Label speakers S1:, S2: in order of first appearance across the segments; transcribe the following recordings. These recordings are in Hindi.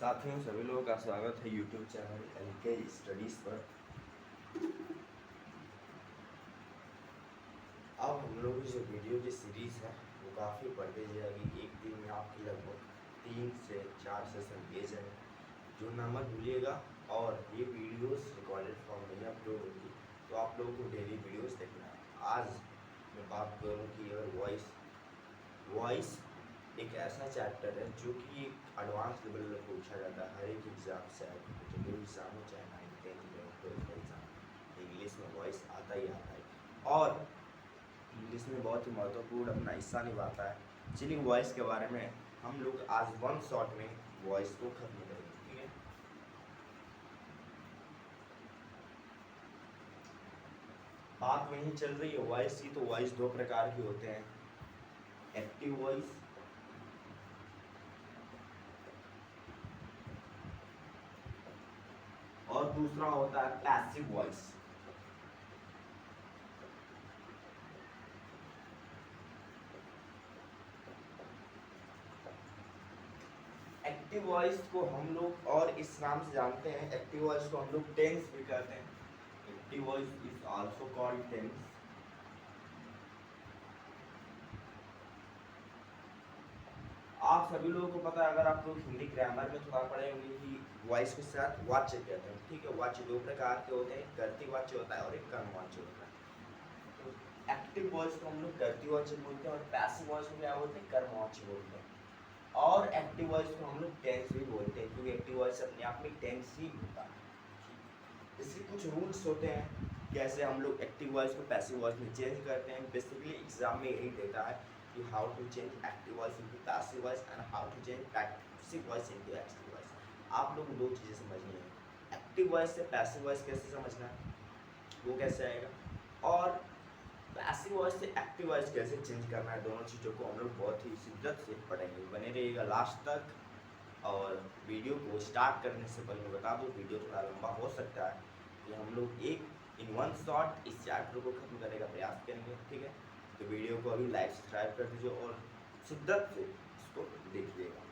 S1: साथियों सभी लोगों का स्वागत है यूट्यूब चैनल LK स्टडीज़ पर। अब हम लोग की जो वीडियो की सीरीज़ है वो काफ़ी बढ़ते जाएगी। एक दिन में आपकी लगभग 3 से 4 सेशन दिए जाएंगे। जो ना मत भूलिएगा। और ये वीडियोस रिकॉर्डेड फॉर्म में अपलोड होगी, तो आप लोगों को डेली वीडियोस देखना है। आज मैं बात करूँ कि अगर वॉइस एक ऐसा चैप्टर है जो कि एक एडवांस लेवल में पूछा जाता है हर एक एग्ज़ाम से, चाहे एग्ज़ाम हो चाहे 9th 10th 11th 12th का एग्ज़ाम। इंग्लिश में वॉइस आता ही आता है और इंग्लिश में बहुत ही महत्वपूर्ण अपना हिस्सा निभाता है। चलिए वॉइस के बारे में हम लोग आज वन शॉट में वॉइस को खत्म करेंगे, ठीक है। बात वहीं चल रही है वॉइस की। तो वॉइस दो प्रकार के होते हैं, एक्टिव वॉइस और दूसरा होता है पैसिव वॉइस। एक्टिव वॉइस को हम लोग और इस नाम से जानते हैं, एक्टिव वॉइस को हम लोग टेंस भी कहते हैं। Active voice is also called tense. आप सभी लोगों को पता है, अगर आप लोग हिंदी ग्रामर में थोड़ा पढ़े होंगे कि वॉइस के साथ वाच्य कहते हैं, ठीक है। वाच्य दो प्रकार के होते हैं, कर्तृ वाच्य होता है और एक कर्म वाच्य होता है। तो एक्टिव वॉइस को हम लोग कर्तृ वाच्य बोलते हैं और पैसिव वॉइस को क्या बोलते हैं, कर्म वाच्य बोलते हैं। और एक्टिव वॉइस को हम लोग टेंस भी बोलते हैं, क्योंकि एक्टिव वॉइस अपने आप में टेंस ही होता है। इसके कुछ रूल्स होते हैं कैसे हम लोग एक्टिव वॉइस को पैसिव वॉइस में चेंज करते हैं। बेसिकली एग्जाम में यही देता है कि how to change active voice into passive voice and how to change passive voice into active voice. आप लोग को दो चीज़ें समझनी है, एक्टिव वॉइस से पैसिव वॉइस कैसे समझना है, वो कैसे आएगा, और पैसिव वॉइस से एक्टिव वॉइस कैसे चेंज करना है। दोनों चीज़ों को हम लोग बहुत ही शिद्दत से पढ़ेंगे। बने रहिएगा लास्ट तक। और वीडियो को स्टार्ट करने से पहले बता दूँ, वीडियो थोड़ा लंबा हो सकता है कि हम लोग एक इन वन शॉट इस चैप्टर को खत्म करने का प्रयास करेंगे, ठीक है। तो वीडियो को अभी लाइक सब्सक्राइब कर दीजिए और शिद्दत से इसको देखिएगा।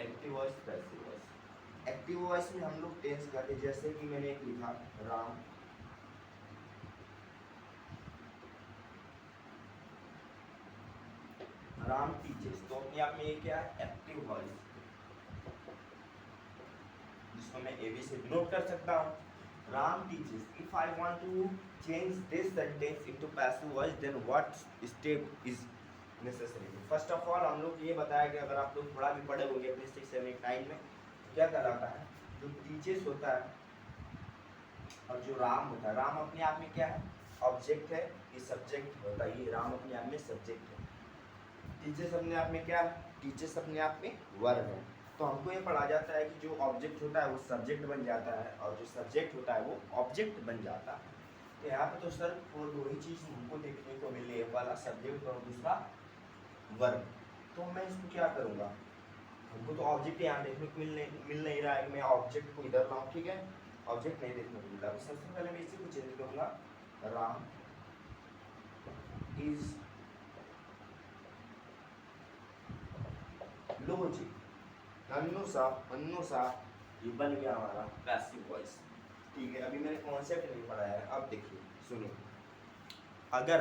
S1: Active voice passive voice. Active voice में हम लोग टेंस करते, जैसे कि मैंने एक लिखा राम टीचर्स, तो अपने आप में ये क्या है, एक्टिव वॉइस, जिसको मैं एबी से नोट कर सकता हूँ। Ram teaches. If I want to change this sentence into passive voice, then what step is necessary? First of all हम लोग ये बताया कि अगर आप लोग थोड़ा भी पढ़े होंगे अपने 6, 7, 8, 9 में, क्या कहलाता है, जो टीचर्स होता है और जो राम होता है, राम अपने आप में क्या है, ऑब्जेक्ट है, ये सब्जेक्ट होता है। ये राम अपने आप में सब्जेक्ट है। टीचर्स अपने आप में क्या है, टीचर्स अपने आप में वर्ब है। तो हमको ये पढ़ा जाता है कि जो ऑब्जेक्ट होता है वो सब्जेक्ट बन जाता है और जो सब्जेक्ट होता है वो ऑब्जेक्ट बन जाता है। तो यहाँ पे तो सर दो ही चीज़ हमको देखने को मिली है, वाला सब्जेक्ट और दूसरा वर्ब। तो मैं इसको क्या करूँगा, हमको तो ऑब्जेक्ट यहाँ देखने को मिल नहीं रहा है कि मैं ऑब्जेक्ट को इधर लाऊँ, ठीक है। ऑब्जेक्ट नहीं देखने को मिल रहा है। सबसे पहले मैं इसी को चेंज करूँगा, राम इज लो जी, अन्नू सा ये बन गया हमारा पैसिव वॉइस, ठीक है। अभी मैंने कॉन्सेप्ट नहीं पढ़ाया है, अब देखिए सुनिए। अगर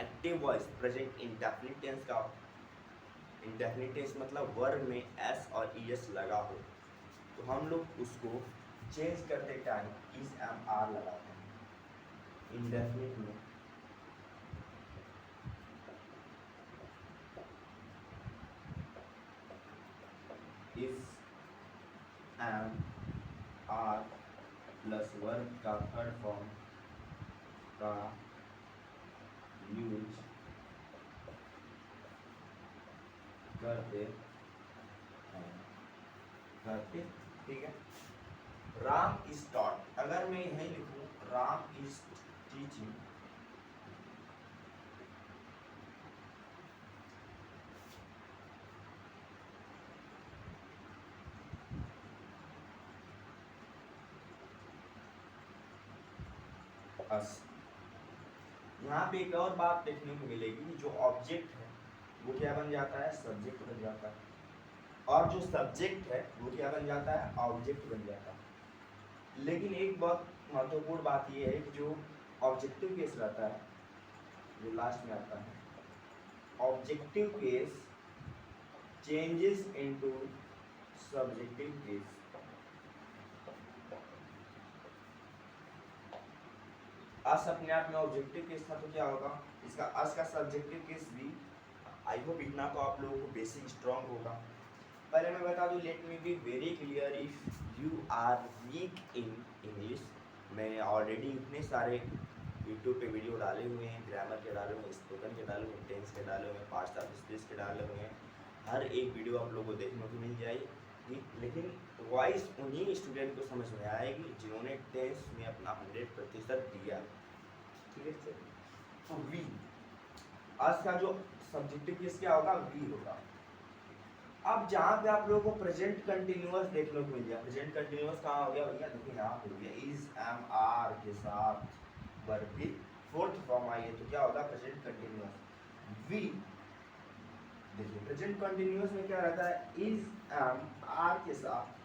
S1: active voice present indefinite tense का, इंडेफिनिट टेंस मतलब वर्ब में एस और ईएस लगा हो, तो हम लोग उसको चेंज करते टाइम इज एम आर लगाते हैं। इंडेफिनिट में is am are plus verb का थर्ड फॉर्म का यूज करते हैं, ठीक है। राम इज टॉट, अगर मैं यही लिखूं राम इज टीचिंग, अस। यहाँ पे एक और बात देखने को मिलेगी कि जो ऑब्जेक्ट है वो क्या बन जाता है, सब्जेक्ट बन जाता है। और जो सब्जेक्ट है वो क्या बन जाता है, ऑब्जेक्ट बन जाता है। लेकिन एक बहुत महत्वपूर्ण बात ये है कि जो ऑब्जेक्टिव केस रहता है, जो लास्ट में आता है, objective case changes into subjective case. Us अपने आप में ऑब्जेक्टिव केस था, तो क्या होगा इसका अस का सब्जेक्टिव केस भी। आई होप इतना तो आप लोगों को बेसिक स्ट्रॉन्ग होगा। पहले मैं बता दूं, let me be very clear, if you are weak in English, मैं ऑलरेडी इतने सारे यूट्यूब पे वीडियो डाले हुए हैं, ग्रामर के डाले हुए हैं, स्पोकन के डाले हुए हैं, टेंस के डाले हुए हैं, पास्ट ऑफ स्पीच के डाले हुए हैं। हर एक वीडियो आप लोगों को देखने को मिल जाएगी, लेकिन वॉइस उन्हीं स्टूडेंट को समझ में आएगी जिन्होंने टेंस में अपना 100% दिया। ठीक है सर, तो वी आज का जो सब्जेक्टिव केस क्या होगा, वी होगा। अब जहाँ पे आप लोगों को प्रेजेंट कंटिन्यूअस देखने को मिल गया, प्रेजेंट कंटिन्यूअस कहाँ हो गया भैया, देखिए यहाँ पे हो गया, इज एम आर के साथ वर्ब की फोर्थ फॉर्म आई है, तो क्या होगा प्रेजेंट कंटिन्यूअस। वी देखिए प्रेजेंट कंटिन्यूअस में क्या रहता है, इज एम आर के साथ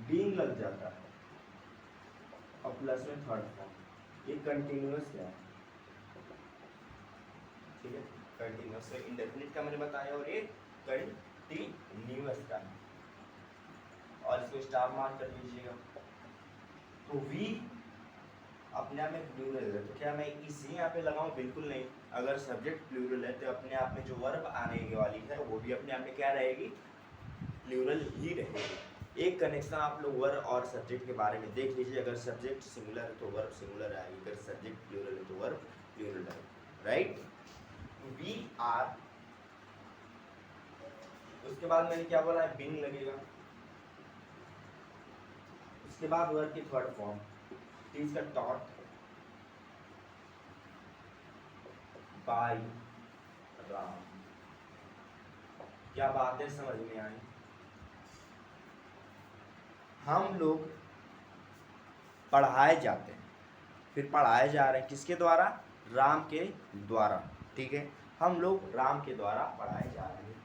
S1: बीइंग लग जाता है और प्लस में थर्ड फॉर्म। ये कंटिन्यूअस क्या है, ठीक है, कंटिन्यूअस है, इंडेफिनिट का मैंने बताया, और ये कंटिन्यूअस का है, और इसको स्टार मार्क कर लीजिएगा। तो वी अपने आप में प्लूरल है, तो क्या मैं इसी यहाँ पे लगाऊं, बिल्कुल नहीं। अगर सब्जेक्ट प्लूरल है तो अपने आप में जो वर्ब आने वाली है वो भी अपने आप में क्या रहेगी, प्लूरल ही रहेगी। एक कनेक्शन आप लोग वर्ब और सब्जेक्ट के बारे में देख लीजिए, अगर सब्जेक्ट सिंगुलर है तो वर्ब सिंगुलर आएगी, अगर सब्जेक्ट प्लूरल है तो वर्ब प्लूरल आएगी, राइट। वी आर, उसके बाद मैंने क्या बोला है, बीइंग लगेगा, उसके बाद वर्ब की थर्ड फॉर्म, तीस का टॉट बाय राम। क्या बातें समझ में आई, हम लोग पढ़ाए जाते हैं, फिर पढ़ाए जा रहे हैं किसके द्वारा, राम के द्वारा, ठीक है, हम लोग राम के द्वारा पढ़ाए जा रहे हैं,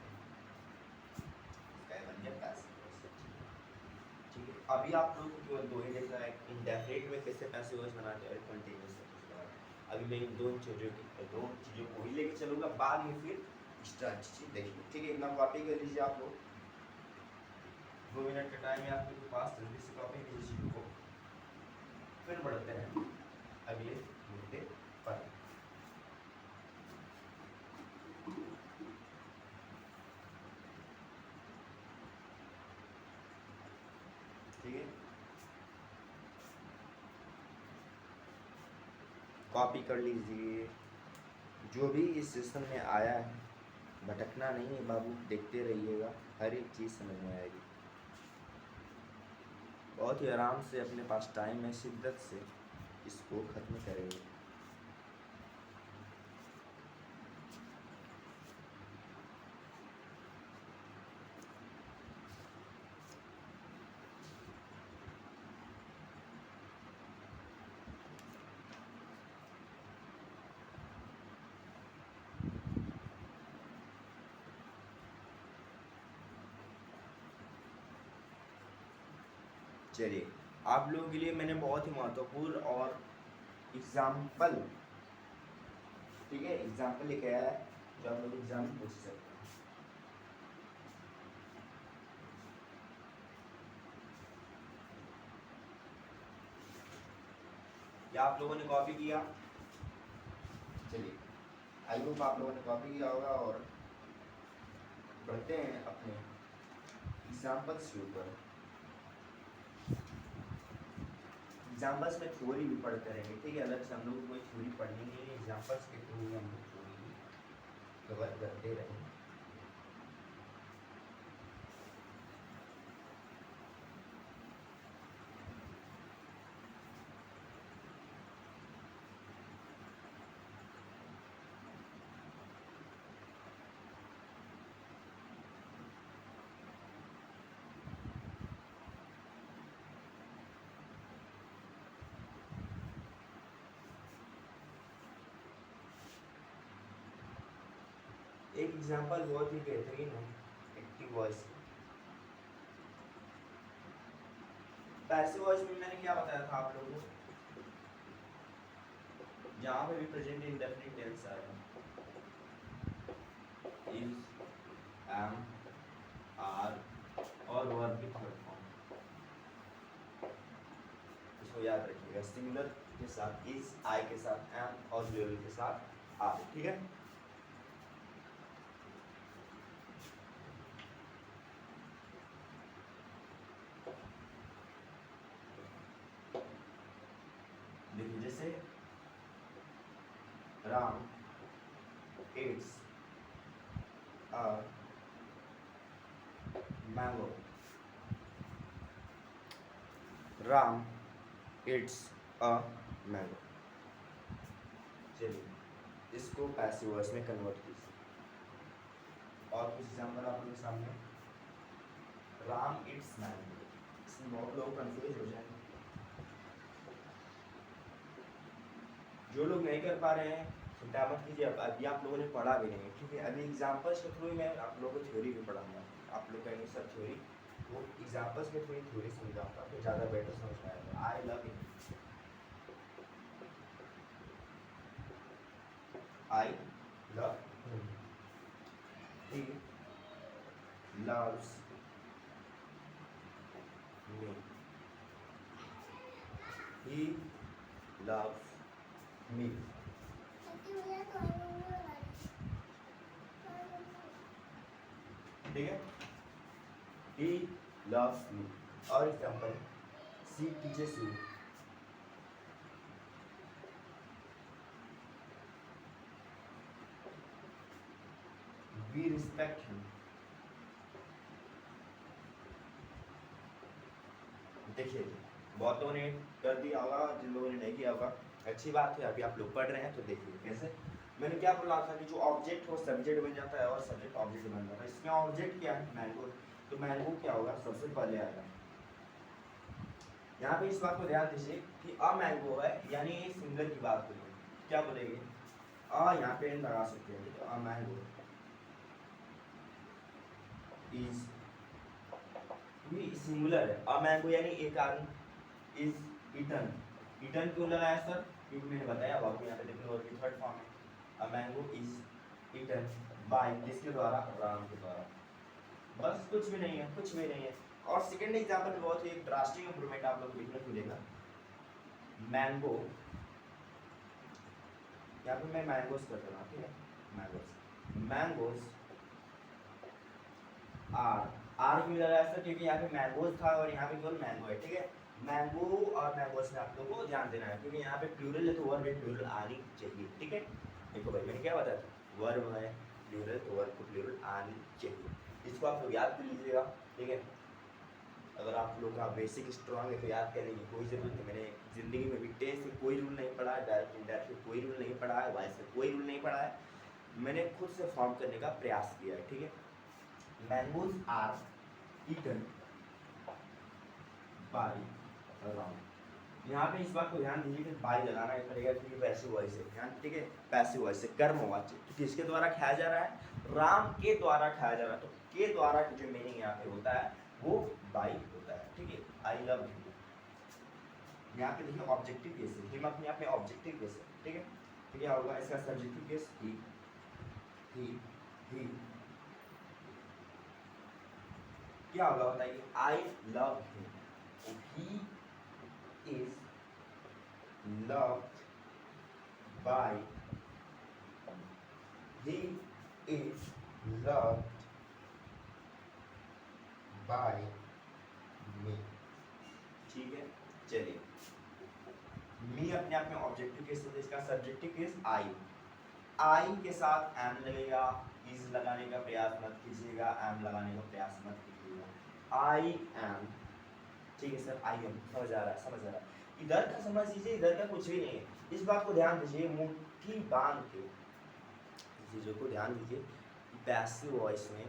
S1: ठीक है। अभी आप लोग को दो ही देखा है, इंडेफिनिट में कैसे पैसे वॉइस बनाते हैं और कंटिन्यूअस में कैसे बनाते हैं। अभी मैं इन दो चीज़ों को ही लेके चलूँगा, बाद में फिर एक्स्ट्रा चीज़ देखिए, ठीक है। इतना कॉपी कर लीजिए आप लोग, 2 मिनट का टाइम है आपके पास, जल्दी से कॉपी कीजिए को, फिर बढ़ते हैं अगले मुद्दे पर। ठीक है, कॉपी कर लीजिए, जो भी इस सेशन में आया है भटकना नहीं है बाबू, देखते रहिएगा, हर एक चीज़ समझ में आएगी। बहुत ही आराम से अपने पास टाइम है, शिद्दत से इसको ख़त्म करेंगे। चलिए, आप लोगों के लिए मैंने बहुत ही महत्वपूर्ण और एग्जाम्पल, ठीक है, एग्जाम्पल लेके आया है जो आप लोग एग्जाम में पूछ सकते हैं। क्या आप लोगों ने कॉपी किया, चलिए आई होप आप लोगों ने कॉपी किया होगा, और बढ़ते हैं अपने एग्जाम्पल्स के ऊपर। एग्जाम्पल्स में थ्योरी भी पढ़ते रहेंगे, ठीक है, अलग से हम लोग कोई थ्योरी पढ़नी नहीं है, एग्जाम्पल्स के थ्रू हम लोग थ्योरी कवर करते रहेंगे। एक एग्जांपल बहुत ही बेहतरीन है एक्टिव वॉइस। पैसिव वॉइस में मैंने क्या बताया था आप लोगों को, जहाँ पे भी प्रेजेंट इंडेफिनिट टेंस आएगा, इज, एम, आर और वर्ब की थर्ड फॉर्म, इसको याद रखिएगा। सिंगुलर के साथ इज, आई के साथ एम और प्लूरल के साथ आर, ठीक है। देखिए जैसे Ram eats a mango, Ram eats a mango। चलिए इसको पैसिव वॉइस में कन्वर्ट कीजिए। और कुछ एग्जाम्पल आप लोगों के सामने, राम eats mango, इसमें बहुत लोग कंफ्यूज हो जाएंगे। जो लोग नहीं कर पा रहे हैं चिंता मत कीजिए, अभी आप लोगों ने पढ़ा भी नहीं, ठीक है। अभी एग्जाम्पल्स के थ्रू मैं आप लोगों को थ्योरी भी पढ़ाऊंगा। आप लोग कहेंगे सर थ्योरी, वो एग्जाम्पल्स के थ्रू थ्योरी समझाऊंगा तो ज़्यादा बेटर समझ में आएगा। I love him, I love him, he loves me, he loves me, ठीक है। he loves me। और example, she teaches you, we respect him। देखिए बहुतों ने कर दिया होगा, जिन लोगों ने नहीं किया होगा अच्छी बात है, अभी आप लोग पढ़ रहे हैं तो देखिए कैसे। मैंने क्या बोला था कि जो ऑब्जेक्ट हो सब्जेक्ट बन जाता है और सब्जेक्ट ऑब्जेक्ट बन जाता है। इसमें ऑब्जेक्ट क्या है, मैंगो, तो मैंगो क्या होगा सबसे पहले आएगा। यहाँ पे इस बात को ध्यान दीजिए कि अ मैंगो है, यानी सिंगल की बात करें, क्या बोलेंगे अ, यहाँ पे लगा सकते हैं, तो अ मैंगो इज, ये सिंगुलर है, अ मैंगो यानी एक आदमी, इज ईटन, ईटन क्यों लगाया सर, क्योंकि मैंने बताया आपको यहाँ पे देखो वर्ब की थर्ड फॉर्म है। A mango is eaten by, किसके द्वारा, राम के द्वारा। बस कुछ भी नहीं है, कुछ भी नहीं है। और सेकंड एग्जांपल बहुत ही एक ड्रास्टिक इंप्रूवमेंट आप लोगों को देखने को मिलेगा। मैंगो, यहाँ पे मैं मैंगोस कर रहा हूँ, ठीक है, मैंगोस, मैंगोस आर क्यों लगाया सर, क्योंकि यहाँ पे मैंगोस था और यहाँ पे केवल मैंगो है, ठीक है। मैंगो और मैंगोस में आप लोगों को ध्यान देना है, क्योंकि यहाँ पे प्लूरल है तो वर्ब में प्लूरल आनी चाहिए, ठीक है। देखो भाई मैंने क्या बताया था, वर्ब है प्लूरल तो वर्ब को प्लूरल आनी चाहिए, इसको आप लोग याद कर लीजिएगा, ठीक है। अगर आप लोग का बेसिक स्ट्रांग है तो याद करने की कोई ज़रूरत नहीं। मैंने ज़िंदगी में भी टेस्ट में कोई रूल नहीं पढ़ा है, डायरेक्ट इनडायरेक्ट में कोई रूल नहीं पढ़ा है, वॉइस में कोई रूल नहीं पढ़ा है, मैंने खुद से फॉर्म करने का प्रयास किया है, ठीक है। Mangoes are eaten by Ram. यहाँ पे इस बात को ध्यान दीजिए कि बाय लगाना ही पड़ेगा क्योंकि पैसिव वॉइस है, ध्यान, ठीक है। पैसिव वॉइस है, कर्मवाच्य, तो किसके द्वारा खाया जा रहा है, राम के द्वारा खाया जा रहा है, तो के द्वारा की जो मीनिंग यहाँ पे होता है वो बाय होता है, ठीक है। आई लव हिम, यहाँ पे देखिए ऑब्जेक्टिव केस है, हिम अपने आप में ऑब्जेक्टिव केस है, ठीक है। तो क्या होगा इसका सब्जेक्टिव केस, ही क्या होगा बताइए, I love him, he is loved by, he is loved by me, ठीक है। चलिए मी अपने आप में ऑब्जेक्टिव केस होता है, इसका सब्जेक्टिव केस आई के साथ एम लगेगा, इज लगाने का प्रयास मत कीजिएगा, एम लगाने का प्रयास मत कीजिएगा, आई एम, ठीक है सर, आई एम, समझ आ रहा है, समझ आ रहा है। इधर का समझ लीजिए, इधर का कुछ भी नहीं है, इस बात को ध्यान दीजिए, मुट्ठी बांध के चीज़ों को ध्यान दीजिए। पैसिव वॉइस में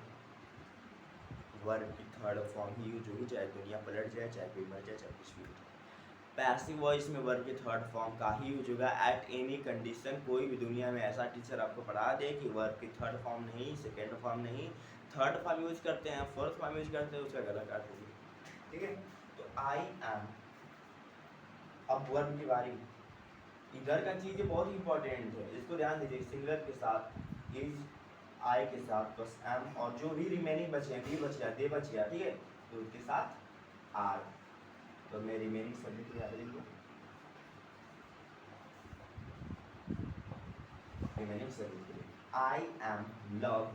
S1: वर्ब की थर्ड फॉर्म ही यूज होगी, चाहे दुनिया पलट जाए, चाहे कोई मर जाए, चाहे कुछ भी हो जाए। पैसिव वॉइस में वर्ब के थर्ड फॉर्म का ही यूज होगा एट एनी कंडीशन। कोई भी दुनिया में ऐसा टीचर आपको पढ़ा दे कि वर्ब की थर्ड फॉर्म नहीं, सेकेंड फॉर्म नहीं, थर्ड फॉर्म यूज करते हैं, फोर्थ फॉर्म यूज करते हैं, उसका गला काट दीजिए। ठीक है, तो आई एम। अब वर्ब की बारी, इधर का चीज़ बहुत ही इंपॉर्टेंट है, इसको ध्यान दीजिए। सिंगुलर के साथ इज, आई के साथ बस एम, और जो भी रिमेनिंग बचे हैं, बी बच गया, दे बच गया, ठीक है, तो उसके साथ आर। तो मैं रिमेनिंग सब्जेक्ट याद लिख लूँ, remaining subject I am love.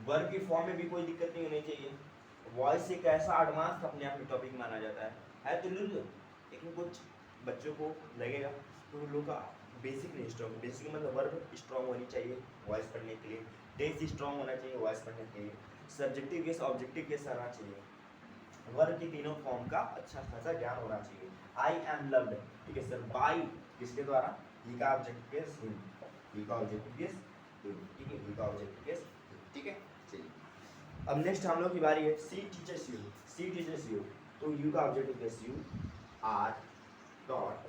S1: Verb की फॉर्म में भी कोई दिक्कत नहीं होनी चाहिए। वॉइस एक ऐसा एडवांस अपने आप में टॉपिक माना जाता है तो लुल, लेकिन कुछ बच्चों को लगेगा तो उन लोगों का बेसिक नहीं स्ट्रॉन्ग। बेसिक मतलब वर्ब स्ट्रॉन्ग होनी चाहिए वॉइस पढ़ने के लिए, टेंस स्ट्रॉन्ग होना चाहिए वॉइस पढ़ने के लिए, सब्जेक्टिव केस ऑब्जेक्टिव केस आना चाहिए, वर्ब के तीनों फॉर्म का अच्छा खासा ज्ञान होना चाहिए। आई एम लव्ड, ठीक है सर, बाई किसके द्वारा, ही का ऑब्जेक्टिव केस हिम, ही का ऑब्जेक्टिव केस हिम, ठीक है, ही का ऑब्जेक्टिव केस, ठीक है। चलिए अब नेक्स्ट हम लोग की बारी है। She teaches you, she teaches you, तो यू का objective case you are taught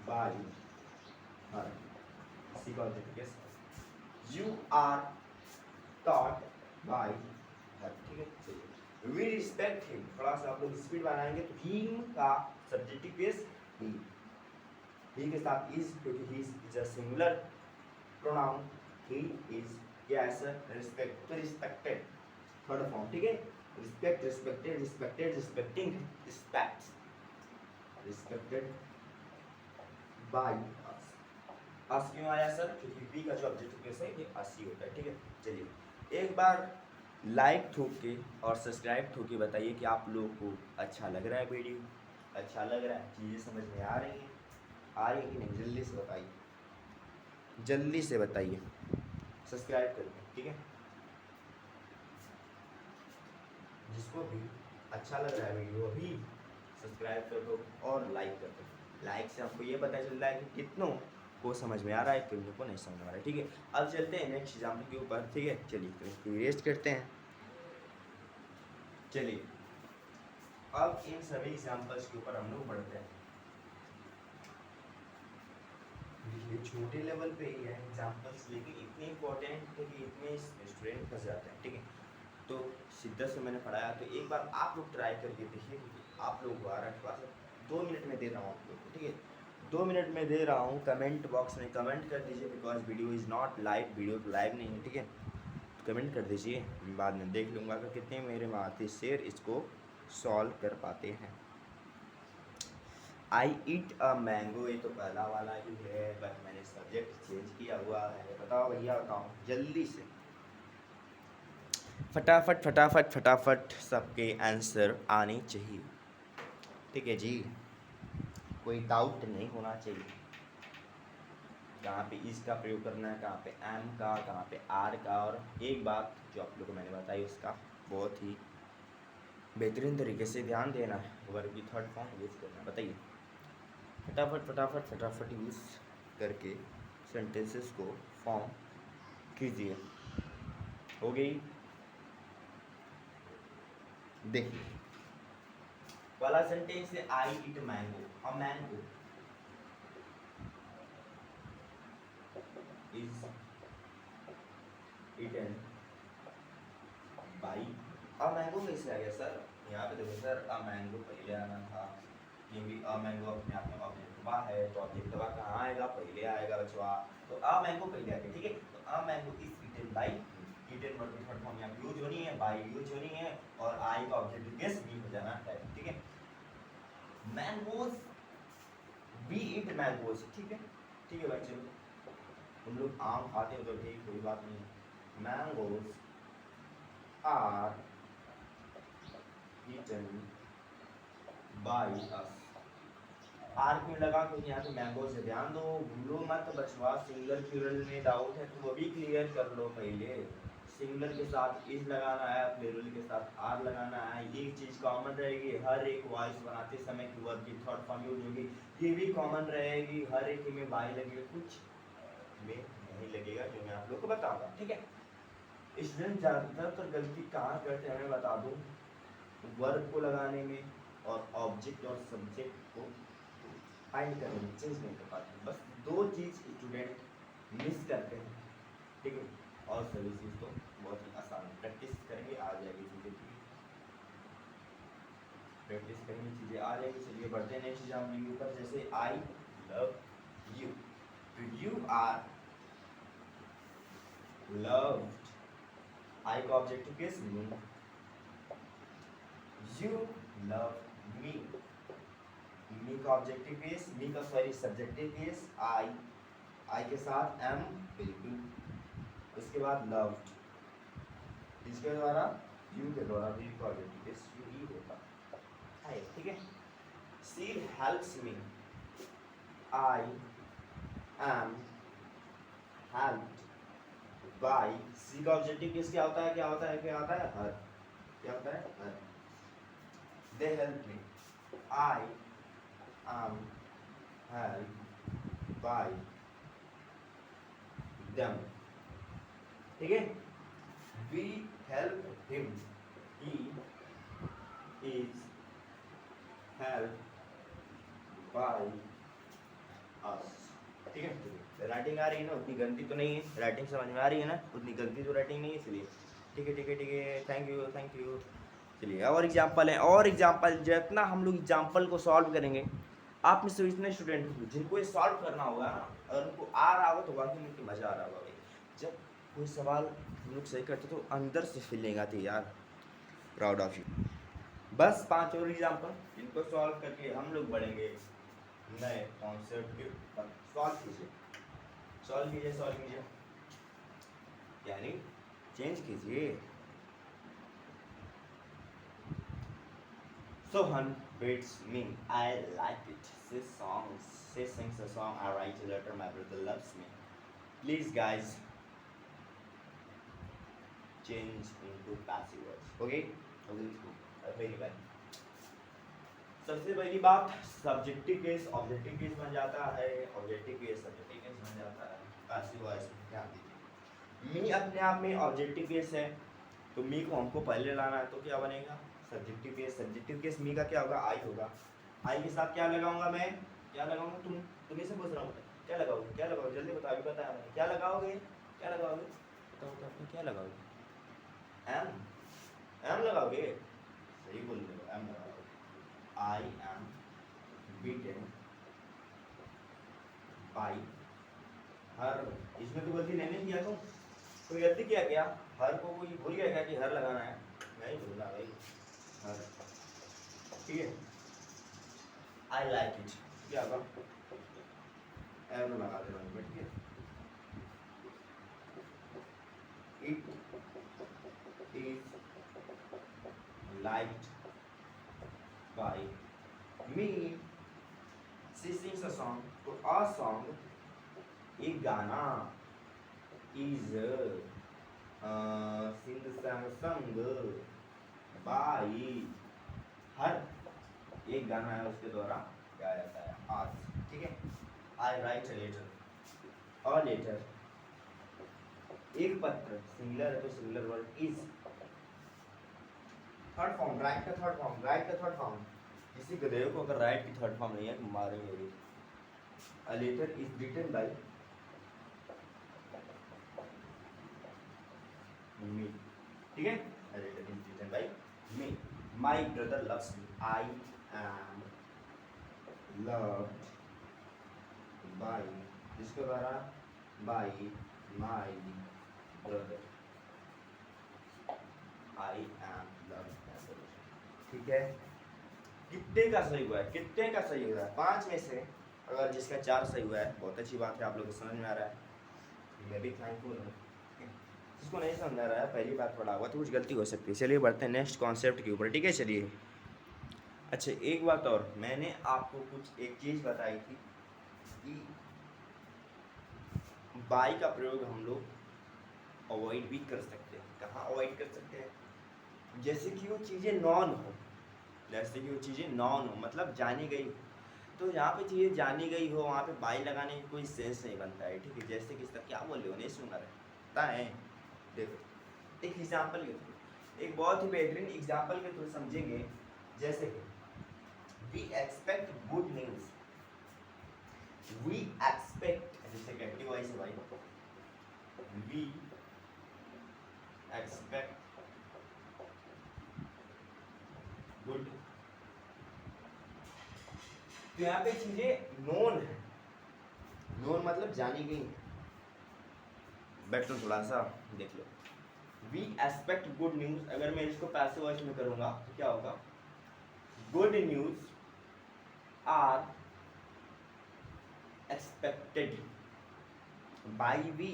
S1: by her, she का objective case you are taught by her, ठीक है। चलिए वी रिस्पेक्ट हिम, थोड़ा सा आप लोग स्पीड बनाएंगे तो हिम का सब्जेक्टिव केस ही के साथ इज, क्योंकि he is a singular pronoun, he is क्या है सर, रिस्पेक्ट, तो रिस्पेक्टेड थर्ड फॉर्म, ठीक है, respect, respected, respected, respecting, respect, respected by us. Us क्यों आया सर, क्योंकि बी का जो ऑब्जेक्टिव केस है ये अस ही होता है, ठीक है। चलिए एक बार लाइक ठोक के और सब्सक्राइब ठोक के बताइए कि आप लोगों को अच्छा लग रहा है वीडियो, अच्छा लग रहा है, चीज़ें समझ में आ रही हैं, आ रही है कि नहीं, जल्दी से बताइए, जल्दी से बताइए, सब्सक्राइब करके, ठीक है। जिसको भी अच्छा लग रहा है वीडियो अभी सब्सक्राइब कर दो और लाइक कर दो। लाइक से आपको ये पता चल रहा है कि कितनों को समझ में आ रहा है, कितनों को नहीं समझ में आ रहा है, ठीक है। अब चलते हैं नेक्स्ट एग्जाम्पल के ऊपर, ठीक है। चलिए तो रेस्ट करते हैं। चलिए अब इन सभी एग्जाम्पल्स के ऊपर हम लोग बढ़ते हैं। ये छोटे लेवल पे ही है एग्जाम्पल्स, लेकिन इतने इंपॉर्टेंट है कि इतने स्टूडेंट फंस जाते हैं, ठीक है। तो शिद्दत से मैंने पढ़ाया, तो एक बार आप लोग ट्राई करके देखिए, क्योंकि आप लोग आ रहा है क्लास 2 मिनट में दे रहा हूँ आप लोग को, ठीक है, 2 मिनट में दे रहा हूँ। कमेंट बॉक्स में कमेंट कर दीजिए, because video is not live, video तो लाइव नहीं है, ठीक है। तो कमेंट कर दीजिए, बाद में देख लूँगा कि कितने मेरे माती शेर इसको सॉल्व कर पाते हैं। आई ईट अ मैंगो, ये तो पहला वाला ही है, बट मैंने सब्जेक्ट चेंज किया हुआ है। बताओ भैया, बताओ जल्दी से, फटाफट फटाफट फटाफट सबके आंसर आने चाहिए, ठीक है जी, कोई डाउट नहीं होना चाहिए। कहाँ पे इस का प्रयोग करना है, कहाँ पे एम का, कहाँ पे आर का, और एक बात जो आप लोग को मैंने बताई उसका बहुत ही बेहतरीन तरीके से ध्यान देना है, वर्ब की थर्ड फॉर्म यूज करना है। बताइए फटाफट फटाफट फटाफट यूज करके सेंटेंसेस को फॉर्म कीजिए। हो गई, देखिए वाला सेंटेंस है I eat mango, a mango is eaten by, a mango कैसे आ गया सर, यहाँ पे देखो सर, अ मैंगो पहले आना था, ये भी अ मैंगो अपने आप में ऑब्जेक्टिवा है, तो ऑब्जेक्टिवा कहाँ आएगा, पहले आएगा बचवा, तो अ मैंगो पहले आ गया, ठीक है। तो a mango is eaten by, eaten verb की थर्ड फॉर्म यहाँ यूज होनी है, बाई यूज होनी है, और आई का ऑब्जेक्टिव केस बी हो जाना है, ठीक है। मैंगोज, वी ईट मैंगोज, ठीक है, ठीक है भाई, चलो तुम लोग आम खाते हो तो ठीक, कोई बात नहीं। Mangoes are eaten by us, are क्यों लगा, क्योंकि यहाँ पे मैंगो से ध्यान दो, भूलो मत बचवा, सिंगुलर प्लूरल में डाउट है तो वो भी क्लियर कर लो पहले। सिंगुलर के साथ इज लगाना है, प्लूरल के साथ आर लगाना है, ये चीज कॉमन रहेगी हर एक वॉइस बनाते समय की वर्ब की थर्ड फॉर्म यूज होगी, ये भी कॉमन रहेगी, हर एक में बाई लगेगा, कुछ में नहीं लगेगा, जो मैं आप लोग को बताऊंगा, ठीक है। स्टूडेंट ज्यादातर गलती कहाँ करते हैं मैं बता दूं, वर्ब को लगाने में, और ऑब्जेक्ट और सब्जेक्ट को फाइंड करने में चेंज नहीं कर पाते। बस दो चीज़ स्टूडेंट मिस करते हैं, ठीक है, और सभी चीज़ तो बहुत ही आसान है, प्रैक्टिस करेंगे आ जाएगी चीज़ें, ठीक है, प्रैक्टिस करेंगे चीज़ें आ जाएगी। चलिए बढ़ते हैं नेक्स्ट एग्जाम के ऊपर। जैसे आई लव यू, तो यू आर लव्ड, आई का objective case me, you love me, me का ऑब्जेक्टिव केस, मी का सॉरी सब्जेक्टिव केस आई के साथ एम बिल्कुल, उसके बाद लव्ड, इसके द्वारा यू के द्वारा भी का ऑब्जेक्टिव केस यू ही होता है, ठीक है। She helps me, I am helped by, she का ऑब्जेक्टिव केस क्या होता है, क्या होता है, क्या होता है, हर, क्या होता है, her. They help me, I am helped by them, ठीक है। We help him, he is helped by us, ठीक है। राइटिंग आ रही है ना, उतनी गलती तो नहीं है, राइटिंग समझ में आ रही है ना, उतनी गलती तो राइटिंग नहीं है, इसलिए ठीक है, ठीक है, ठीक है, थैंक यू, थैंक यू। चलिए और एग्जाम्पल है, और एग्जाम्पल जितना हम लोग एग्जाम्पल को सॉल्व करेंगे, आप में से इतने स्टूडेंट होंगे जिनको ये सॉल्व करना होगा ना, अगर उनको आ रहा होगा तो वाकई में उनकी मज़ा आ रहा होगा भाई। जब कोई सवाल हम लोग सही करते तो अंदर से फीलिंग आती है यार, प्राउड ऑफ यू। बस 5 और एग्जाम्पल, इनको सॉल्व करके हम लोग बढ़ेंगे नए कॉन्सेप्ट के ऊपर। सॉल्व कीजिए, सॉल्व कीजिए, सॉल्व कीजिए, यानी चेंज कीजिए। Sohan beats me, I like it. She sings a song, I write a letter, my brother loves me. Please guys, change into passive words. Okay? Very well. सबसे पहली बात, सब्जेक्टिव केस ऑब्जेक्टिव केस बन जाता है, ऑब्जेक्टिव केस सब्जेक्टिव केस बन जाता है, पैसिव वॉइस में ध्यान दीजिए। मी अपने आप में ऑब्जेक्टिव केस है, तो मी को हमको पहले लाना है, तो क्या बनेगा, सब्जेक्टिव केस। सब्जेक्टिव केस मी का क्या होगा, आई होगा। आई के साथ क्या लगाऊंगा मैं, क्या लगाऊंगा, तुम्हें से पूछ रहा हूँ, क्या लगाओगे, क्या लगाओगे, जल्दी बताओ, अभी बताया मैंने, क्या लगाओगे, क्या लगाओगे, बताओ तो आपने क्या लगाओगे, एम, एम लगाओगे, सही बोल रहे हो, एम लगाओगे। I am beaten by her, इसमें तो गलती नहीं किया, तुम कोई गलती किया क्या, हर को कोई भूल गया क्या कि हर लगाना है, नहीं भूलना भाई, हर, ठीक है। आई लाइक इट, क्या होगा, एम लगा देना, ठीक है। It is liked by me, she sings a song, तो अ सॉन्ग, एक गाना, इज संग बाई हर, एक गाना है उसके द्वारा गाया जाता है आज, ठीक है। I write a letter, a letter, एक पत्र, सिंगुलर है तो singular word is, third form, write का थर्ड फॉर्म, राइट का थर्ड फॉर्म, किसी गधेड़ को अगर राइट की थर्ड फॉर्म नहीं है तो मारेंगे। A letter is written by me, ठीक है, a letter is written by me, my brother loves me, I am loved by, जिसके द्वारा by my brother, I am loved, ठीक है। कितने का सही हुआ है, कितने का सही हुआ है, 5 में से अगर जिसका 4 सही हुआ है, बहुत अच्छी बात है, आप लोग को समझ में आ रहा है, मैं भी थैंकफुल हूँ। जिसको नहीं समझ आ रहा है, पहली बार पढ़ा हुआ तो कुछ गलती हो सकती है। चलिए बढ़ते हैं नेक्स्ट कॉन्सेप्ट के ऊपर, ठीक है। चलिए, अच्छा एक बात और, मैंने आपको कुछ एक चीज़ बताई थी कि बाई का प्रयोग हम लोग अवॉइड भी कर सकते हैं। कहाँ अवॉइड कर सकते हैं, जैसे कि वो चीज़ें नॉन हो, जैसे कि वो चीज़ें नॉन हो, मतलब जानी गई हो, तो यहाँ पे चीज़ें जानी गई हो, वहाँ पे बाई लगाने की कोई सेंस नहीं बनता है, ठीक है। जैसे कि इसका क्या बोले हो, नहीं सुन रहे है, देखो एक एग्जाम्पल के थ्रू, एक बहुत ही बेहतरीन एग्जाम्पल के थ्रू समझेंगे। जैसे कि we expect good news, we expect, जैसे कैपिटल वाइज है भाई, वी एक्सपेक्ट गुड। तो यहाँ पे चीजें नोन है, नोन मतलब जानी गई है। बैठो थोड़ा सा देख लो, वी एक्सपेक्ट गुड न्यूज, अगर मैं इसको पैसिव वॉइस में करूंगा तो क्या होगा, good news are expected by we.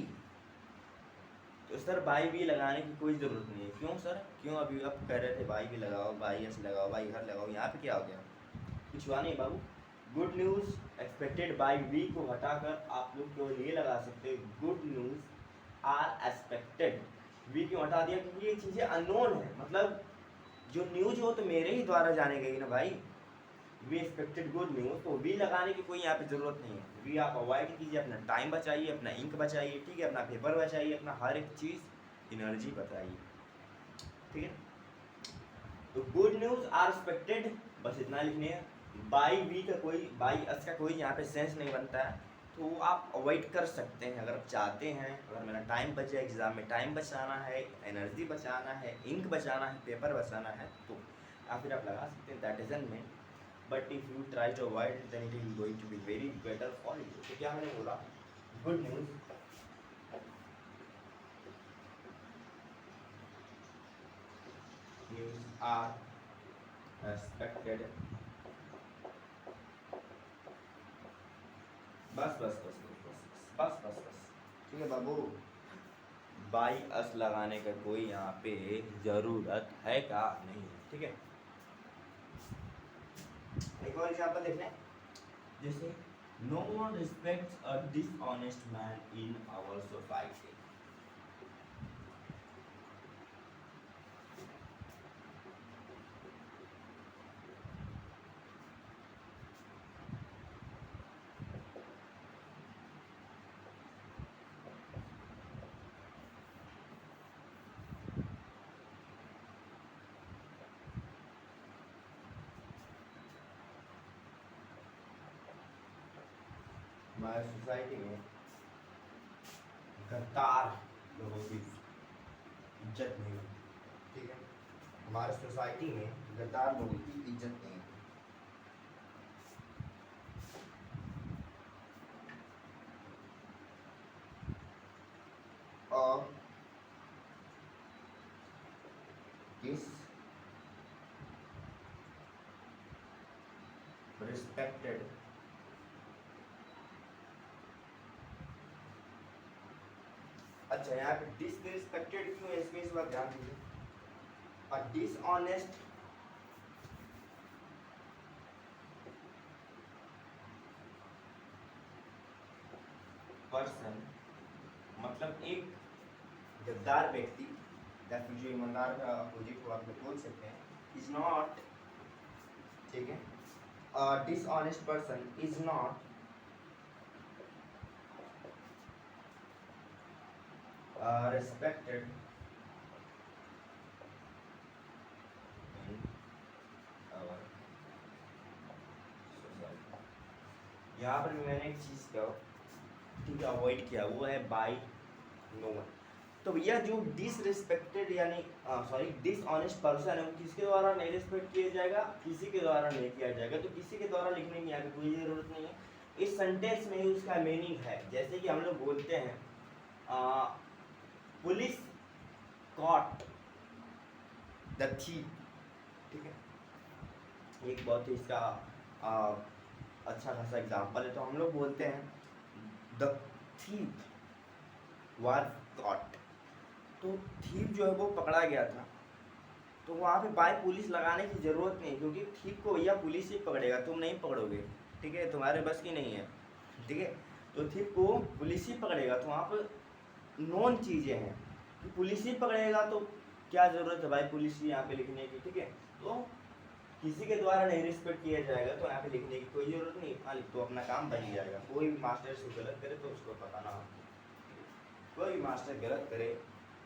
S1: तो सर बाई वी लगाने की कोई ज़रूरत नहीं है। क्यों सर, क्यों? अभी आप कह रहे थे बाई वी लगाओ, बाई एस लगाओ, बाई हर लगाओ, यहाँ पे क्या हो गया, कुछ हुआ नहीं बाबू। Good news expected by we को हटाकर आप लोग केवल ये लगा सकते हैं, good news are expected. We क्यों हटा दिया, क्योंकि ये चीज़ें अननोन है, मतलब जो न्यूज हो तो मेरे ही द्वारा जाने गई ना भाई। वी एक्सपेक्टेड गुड न्यूज, तो वी लगाने की कोई यहाँ पे जरूरत नहीं है। वी आप अवॉइड कीजिए, अपना टाइम बचाइए, अपना इंक बचाइए, ठीक है, अपना पेपर बचाइए, अपना हर एक चीज़ एनर्जी बचाइए, ठीक है। तो गुड न्यूज आर एक्सपेक्टेड, बस इतना लिखने है। बाई वी का कोई, बाई अस का कोई यहाँ पे सेंस नहीं बनता है, तो आप अवॉइड कर सकते हैं अगर आप चाहते हैं। अगर मेरा टाइम बचे, एग्जाम में टाइम बचाना है, एनर्जी बचाना है, इंक बचाना है, पेपर बचाना है, तो या फिर आप लगा सकते हैं, that doesn't mean, but if you try to avoid then it is going to be very better for you. तो क्या मैंने बोला, गुड न्यूज आर एक्सपेक्टेड, बस बस बस बस बस बस बस, ठीक है बाबू। बाई अस लगाने का कोई यहाँ पे जरूरत है क्या, नहीं, ठीक है। एक और एग्जांपल देख लें, जैसे no one respects a dishonest man in our society. हमारे सोसाइटी में गद्दार लोगों की इज्जत नहीं होती, ठीक है। हमारे सोसाइटी में गद्दार लोगों की इज्जत नहीं होती। और किस रिस्पेक्टेड अच्छा, यहाँ पे डिसरिस्पेक्टेड क्यों है, इसमें इस बार ध्यान दीजिए। और डिसऑनेस्ट पर्सन मतलब एक गद्दार व्यक्ति, या फिर जो ईमानदार का अपोजिट को आप लोग बोल सकते हैं, इज नॉट, ठीक है। Dishonest person is not respected in our society। यहाँ पर मैंने एक चीज़ का ठीक है अवॉइड किया, वो है बाय नो वन। तो भैया जो डिसरिस्पेक्टेड यानी सॉरी डिसऑनेस्ट पर्सन है, वो किसके द्वारा नहीं रिस्पेक्ट किया जाएगा, किसी के द्वारा नहीं किया जाएगा। तो किसी के द्वारा लिखने की यहाँ पे कोई ज़रूरत नहीं है, इस सेंटेंस में ही उसका मीनिंग है। जैसे कि हम लोग बोलते हैं पुलिस कॉट द थीफ, ठीक है। एक बहुत ही इसका अच्छा खासा एग्जाम्पल है। तो हम लोग बोलते हैं द थीफ वाज कॉट, तो थीफ जो है वो पकड़ा गया था। तो वहाँ पे बाय पुलिस लगाने की ज़रूरत नहीं, क्योंकि थीफ को भैया पुलिस ही पकड़ेगा, तुम नहीं पकड़ोगे, ठीक है, तुम्हारे बस की नहीं है, ठीक है। तो थीफ को पुलिस ही पकड़ेगा, तो वहाँ पर नॉन चीज़ें हैं कि पुलिस ही पकड़ेगा, तो क्या ज़रूरत है भाई पुलिस ही यहाँ पे लिखने की, ठीक है। तो किसी के द्वारा नहीं रिस्पेक्ट किया जाएगा, तो यहाँ पे लिखने की कोई ज़रूरत नहीं, हाँ लिख तो अपना काम बन जाएगा। कोई भी मास्टर से गलत करे तो उसको बताना, कोई भी मास्टर गलत करे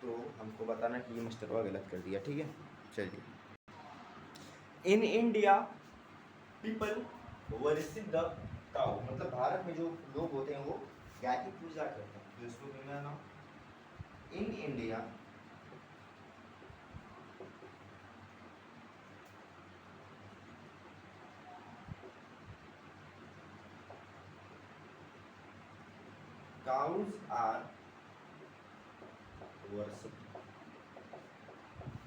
S1: तो हमको बताना कि ये मास्टर गलत कर दिया, ठीक है। चलिए, in India people worship the cow, मतलब भारत में जो लोग होते हैं वो गाय की पूजा करते हैं। तो इसको क्या नाम, in India cows are worshipped।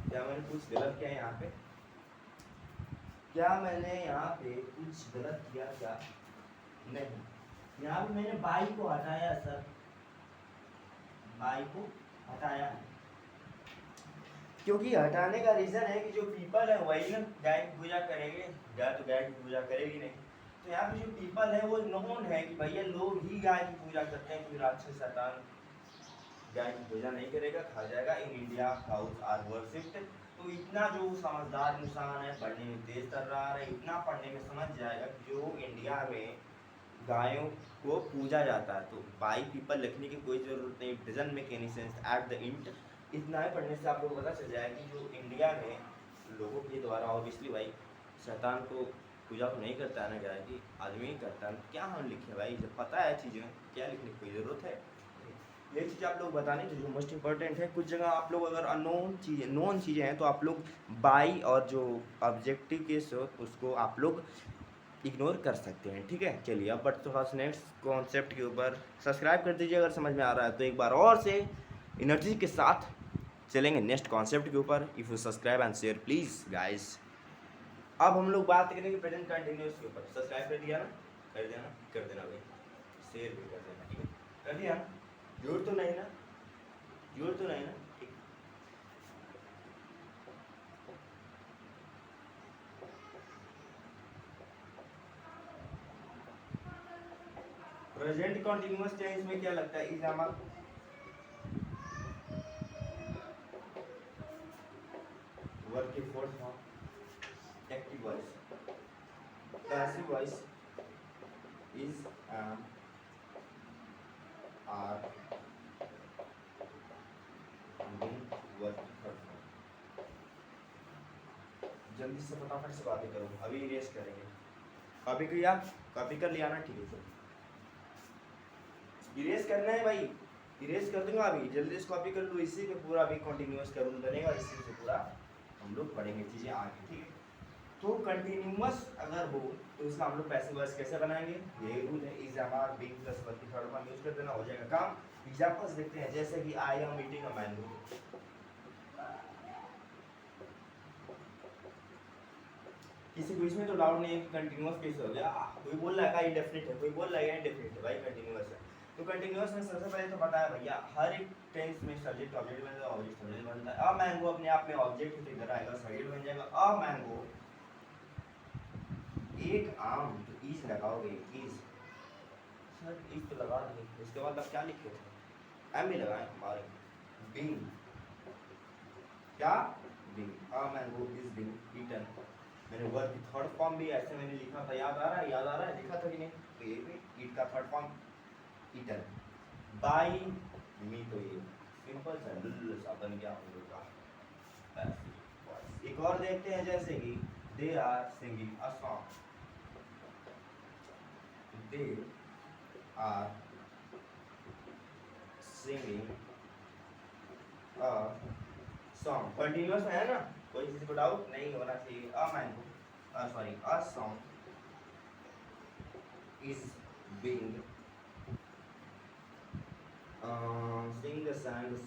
S1: क्या मैंने कुछ गलत किया यहाँ पे? क्या मैंने यहाँ पे कुछ गलत किया क्या? नहीं, यहाँ पे मैंने बाई को हटाया सर, बाई को हटाया है, क्योंकि हटाने का रीजन है कि जो पीपल है वही ना गाय की पूजा करेंगे, गाय तो गाय की पूजा करेगी नहीं। तो यहाँ पे जो पीपल है वो नोन है कि भैया लोग ही गाय की पूजा करते हैं, कोई राक्षस शैतान गाय की पूजा नहीं करेगा, खा जाएगा। In India cows are worshipped. तो इतना जो समझदार इंसान है, पढ़ने में तेज तर रहा है, इतना पढ़ने में समझ जाएगा कि जो इंडिया में गायों को पूजा जाता है, तो बाई पीपल लिखने की कोई ज़रूरत नहीं, doesn't make any sense at the int. इतना ही पढ़ने से आपको पता चल जाएगा कि जो इंडिया में लोगों के द्वारा ऑब्वियसली भाई शैतान को पूजा तो नहीं करता है ना गाय की, आदमी ही करता है। क्या हम लिखे भाई, जब पता है चीज़ें क्या लिखने की कोई ज़रूरत है? ये चीज़ आप लोग बताने जो मोस्ट इंपॉर्टेंट है। कुछ जगह आप लोग अगर अननोन चीज़ें नोन चीज़ें हैं तो आप लोग बाई और जो ऑब्जेक्टिव केस हो उसको आप लोग इग्नोर कर सकते हैं, ठीक है। चलिए अब बढ़ते थोड़ा सा नेक्स्ट कॉन्सेप्ट के ऊपर। सब्सक्राइब कर दीजिए अगर समझ में आ रहा है तो, एक बार और से एनर्जी के साथ चलेंगे नेक्स्ट कॉन्सेप्ट के ऊपर। If you subscribe and share please guys. अब हम लोग बात करेंगे प्रेजेंट कंटिन्यूअस के ऊपर। सब्सक्राइब कर दिया ना? कर देना, कर देना भाई, शेयर भी कर देना, ठीक है। कर दिया ना? झूठ तो नहीं ना? झूठ तो नहीं ना? ठीक। प्रेजेंट कंटिन्यूअस टेंस में क्या लगता है? इज हमारा वर्ब के fourth form, active voice, passive voice is am are being verb की थर्ड फॉर्म। जल्दी से फटाफट से बातें करो, अभी इरेज करेंगे। कॉपी किया? कॉपी कर लिया ना? ठीक है, चलो इरेज करना है भाई, इरेज कर दूंगा अभी, जल्दी से कॉपी कर लो। इसी पे पूरा अभी कंटिन्यूअस करूँ बनेगा, इसी से पूरा हम लोग पढ़ेंगे चीज़ें आगे, ठीक है। तो कंटिन्यूअस अगर हो तो इसका हम लोग पैसिव वॉइस कैसे बनाएंगे? ये रूल है, is am being plus verb की थर्ड फॉर्म यूज कर देना, हो जाएगा काम। एग्जांपल्स देखते हैं, जैसे कि I am eating a mango. किसी को इसमें तो डाउट नहीं है कि कंटिन्यूअस कैसे हो गया? कोई बोल रहा है का इंडेफिनिट है, कोई बोल रहा है इंडेफिनिट है, भाई कंटिन्यूअस है। तो कंटिन्यूअस में सबसे पहले तो पता है भैया हर एक टेंस में सब्जेक्ट ऑब्जेक्ट बनता है, ऑब्जेक्ट सब्जेक्ट बनता है। अ मैंगो अपने आप में ऑब्जेक्ट है तो इधर आएगा सब्जेक्ट बन जाएगा। अ मैंगो एक आम, तो इज लगाओगे, इज सर इज तो लगा दिए, इसके बाद आप क्या लिखे थे? एम भी लगाए हमारे। बीइंग, क्या? Being, a mango is being eaten. मैंने वर्ब की थर्ड फॉर्म भी ऐसे मैंने लिखा था, याद आ रहा है? याद आ रहा है, लिखा था कि नहीं? तो ये भी ईट का थर्ड फॉर्म ईटन। बाई मी, तो ये सिंपल सा लुल्लु सा बन गया हम लोग का। एक और देखते हैं, जैसे कि they are singing a song. They are singing a song, continuous में है ना, कोई किसी को डाउट नहीं होना चाहिए। A mango sorry a song is being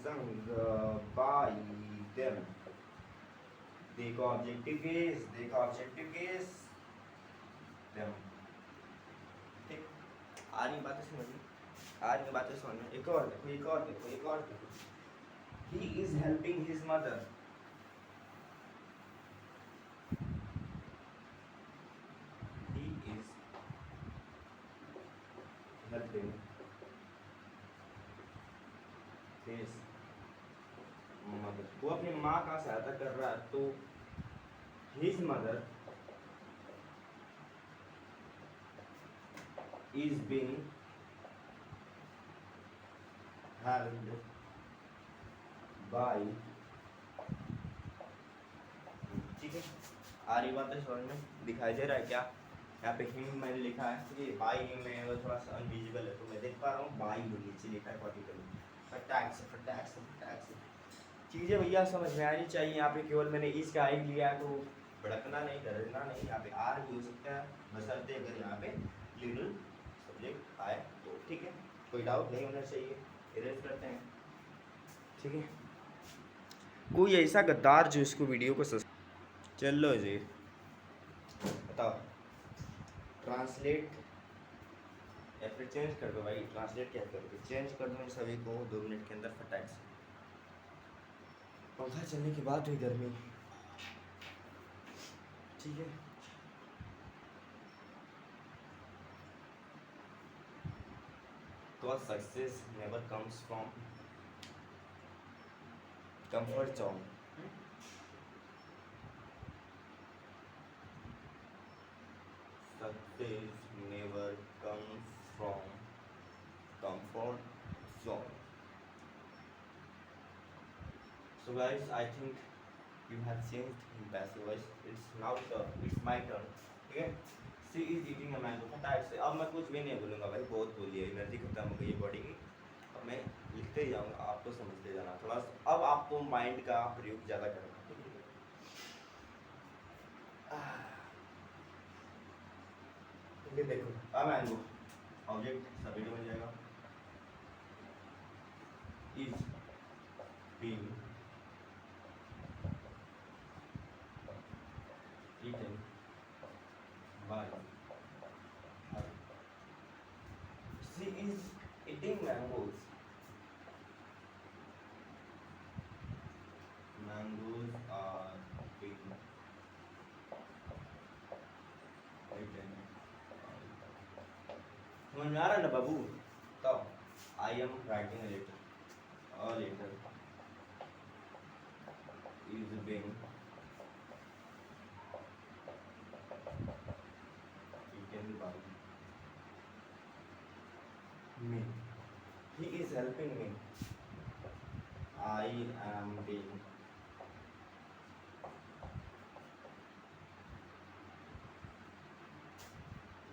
S1: sung by them। देखो ऑब्जेक्टिव केस, देखो ऑब्जेक्टिव केस them, ठीक। आ रही बातें समझ में? आ रही बातें समझ में? एक और देखो, एक और देखो, एक और देखो। he is helping his mother। he is helping his mother, वो अपनी माँ का सहायता कर रहा है, तो his mother is being helped by, ठीक है। आ रही बात है समझ में? दिखाई दे रहा है क्या? यहाँ पे हिम मैंने लिखा है, ठीक है। बाई हिम में वो थोड़ा सा अनविजिबल है तो मैं देख पा रहा हूँ, बाई हिम नीचे लिखा है पर्टिकुलर। फटाक से फटाक से फटाक से चीज़ें भैया समझ में आनी चाहिए। यहाँ पे केवल मैंने इसका आई लिया है तो भड़कना नहीं, डरना नहीं। यहाँ पे आर भी हो सकता है, बशर्ते अगर यहाँ पे लिटिल सब्जेक्ट आए तो, ठीक है। कोई डाउट नहीं होना चाहिए, इरेज करते हैं, ठीक है। कोई ऐसा गद्दार जो इसको वीडियो को चलो जी बताओ, ट्रांसलेट या फिर चेंज कर दो भाई। ट्रांसलेट क्या करोगे, चेंज कर दो इन सभी को 2 मिनट के अंदर फटाक से। पंखा चलने के बाद हुई गर्मी, ठीक है। तो success never comes from comfort zone. Success never comes from comfort zone. So guys, I think you have changed in passive voice. It's now it's my turn. ठीक है। She is eating a mango। फटाक से अब मैं कुछ भी नहीं बोलूँगा भाई, बहुत बोल लिया, एनर्जी खत्म हो गई है बॉडी की। अब मैं लिखते ही जाऊँगा, आपको समझते जाना थोड़ा सा। अब आपको माइंड का प्रयोग ज़्यादा करना, ठीक है। ये देखो अब मैंगो ऑब्जेक्ट सबमिट बन जाएगा। Is being eaten by her। She is eating mangoes। Mangoes are being eaten। समझ में आ रहा है ना बाबू? तो I am writing a letter। A letter is being eaten by me। He is helping me। I am being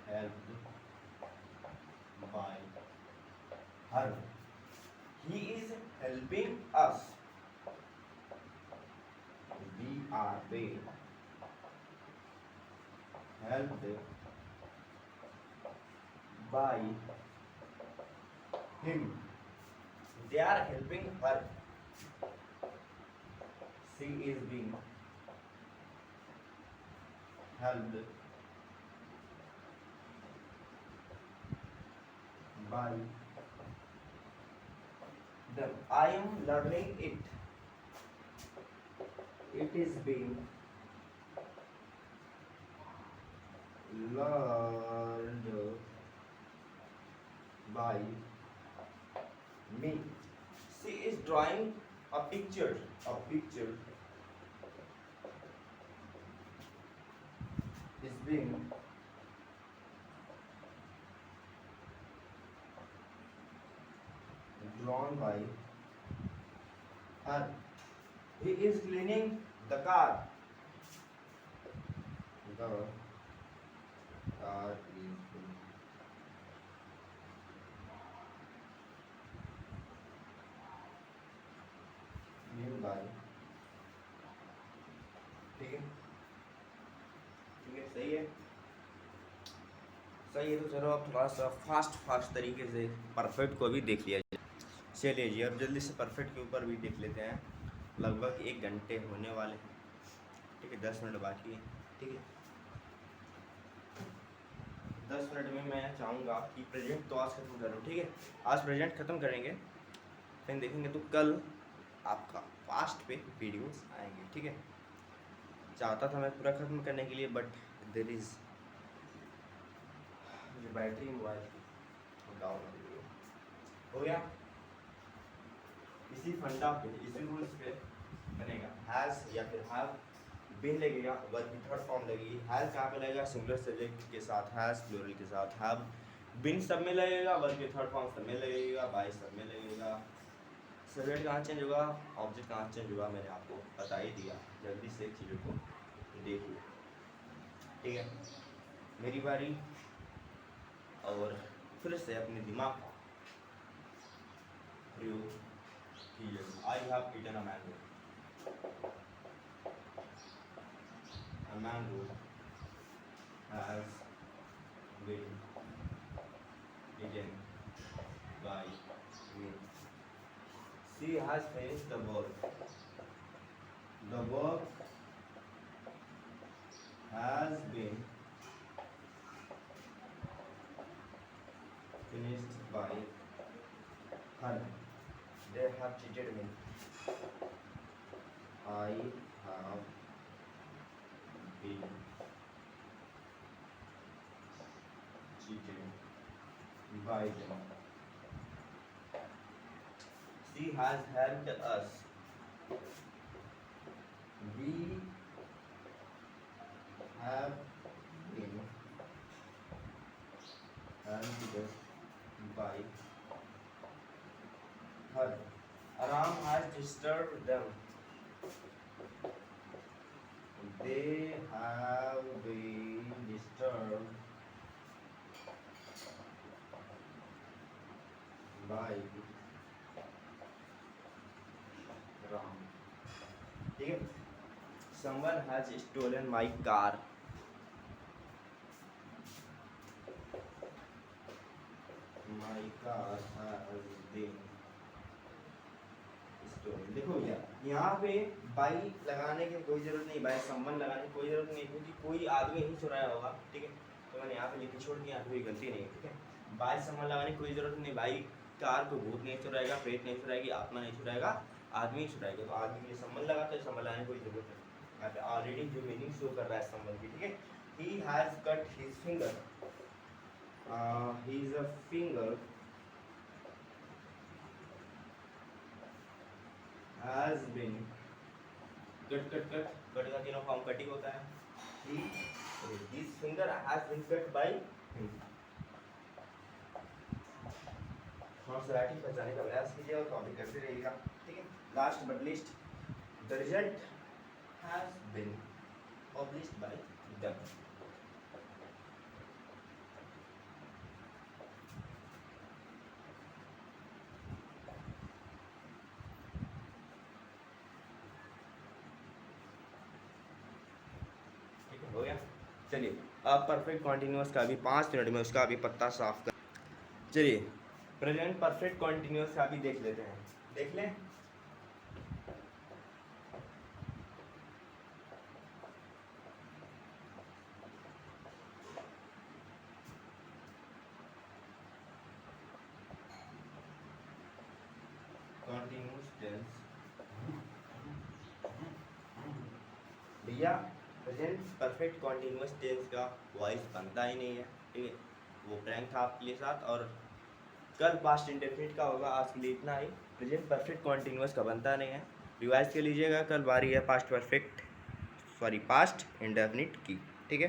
S1: helped by her। He is helping us। We are being helped by him। They are helping her। She is being helped by them। I am learning it। It is being learned by me। She is drawing a picture। A picture is being drawn by her। He is cleaning the car। The car is being cleaned by। ठीक है, ठीक है, सही है, सही है। तो चलो अब थोड़ा सा फास्ट तरीके से परफेक्ट को भी देख लिया जाए। चलिए जी अब जल्दी से परफेक्ट के ऊपर भी देख लेते हैं। लगभग 1 घंटे होने वाले हैं, ठीक है। 10 मिनट बाकी है, ठीक है। 10 मिनट में मैं चाहूँगा कि प्रेजेंट तो आज खत्म करूँ, ठीक है। आज प्रेजेंट खत्म करेंगे, फिर देखेंगे तो कल आपका फास्ट पे वीडियोस आएंगे, ठीक है। चाहता था मैं पूरा खत्म करने के लिए, बट देर इज़ जो बैटरी मोबाइल की डाउन हो गया। इसी फंडा पे, इसी रूल्स पे बनेगा। हैज़ या फिर हैव, बिन लगेगा, वर्ब की थर्ड फॉर्म लगेगी। हैज़ कहाँ पे लगेगा, सिंगुलर सब्जेक्ट के साथ हैज़, प्लूरल के साथ हैव। बिन सब में लगेगा, वर्ब की थर्ड फॉर्म सब में लगेगा, बाय सब में लगेगा। सब्जेक्ट कहाँ चेंज होगा, ऑब्जेक्ट कहाँ चेंज होगा, मैंने आपको बता ही दिया। जल्दी से चीज़ों को देखिए, ठीक है। मेरी बारी, और फिर से अपने दिमाग का प्रयोग कीजिए। I have eaten a mango. A mango has been eaten by me. She has finished the work. The work has been finished by her. They have cheated me. I have been cheated by them. She has helped us. We have been helped by her. Aram has disturbed them. They have been disturbed by Ram. ठीक है। Someone has stolen my car. My car has been stolen. देखो भैया, यहाँ पे बाई लगाने की कोई जरूरत नहीं, बाई सम्मन लगाने की कोई जरूरत नहीं, क्योंकि कोई आदमी ही चुराया होगा। ठीक है, तो मैंने यहाँ पे लिख के छोड़ दिया, कोई गलती नहीं है। ठीक है, बाई सम्मन लगाने की कोई जरूरत नहीं। बाई कार को भूत नहीं चुराएगा, प्रेत नहीं चुराएगी, आत्मा नहीं चुराएगा, आदमी ही चुराएगा। तो आदमी के लिए सम्मन लगाते हैं, सम्मन लगाने की कोई जरूरत नहीं। यहाँ पे ऑलरेडी जो मीनिंग शो कर रहा है सम्मन की। ठीक है, he has cut his finger. His finger has been cut का तीनों फॉर्म कटिंग होता है। his finger has been cut by him। Writing पहचानने का प्रयास कीजिए और कॉपी करते रहिएगा। ठीक है, last but least, the result has been published by them। हो गया। चलिए, अब परफेक्ट कॉन्टिन्यूअस का भी 5 मिनट में उसका भी पत्ता साफ कर। चलिए, प्रेजेंट परफेक्ट कॉन्टिन्यूअस का भी देख लेते हैं। देख लें। कॉन्टिन्यूअस टेंस भैया, प्रेजेंट परफेक्ट कॉन्टिन्यूअस टेंस का वॉइस बनता ही नहीं है। ठीक है, वो प्रैंक था आपके लिए साथ। और कल पास्ट इंडेफिनिट का होगा। आज के लिए इतना ही। प्रेजेंट परफेक्ट कॉन्टिन्यूअस का बनता नहीं है, रिवाइज कर लीजिएगा। कल बारी है पास्ट इंडेफिनिट की। ठीक है।